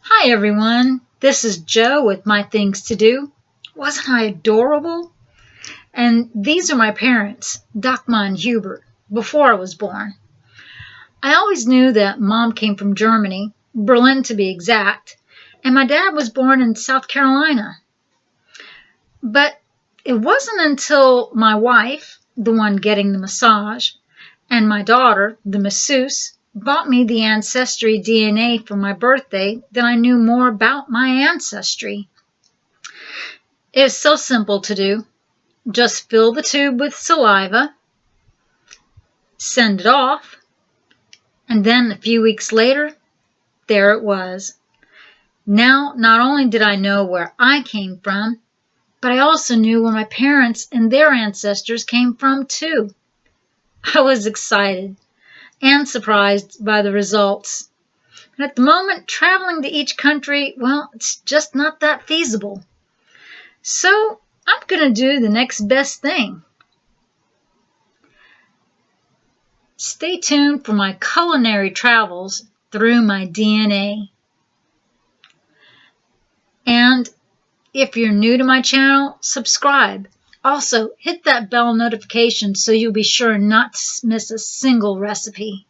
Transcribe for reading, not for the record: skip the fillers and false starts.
Hi everyone, this is Joe with My Things to Do. Wasn't I adorable? And these are my parents, Dagmar and Hubert, before I was born. I always knew that Mom came from Germany, Berlin to be exact, and my dad was born in South Carolina. But it wasn't until my wife, the one getting the massage, and my daughter, the masseuse, bought me the Ancestry DNA for my birthday that I knew more about my ancestry. It is so simple to do. Just fill the tube with saliva, send it off, and then a few weeks later, there it was. Now, not only did I know where I came from, but I also knew where my parents and their ancestors came from too. I was excited and surprised by the results. And at the moment, traveling to each country, well, it's just not that feasible. So I'm going to do the next best thing. Stay tuned for my culinary travels through my DNA. And if you're new to my channel, subscribe. Also, hit that bell notification so you'll be sure not to miss a single recipe.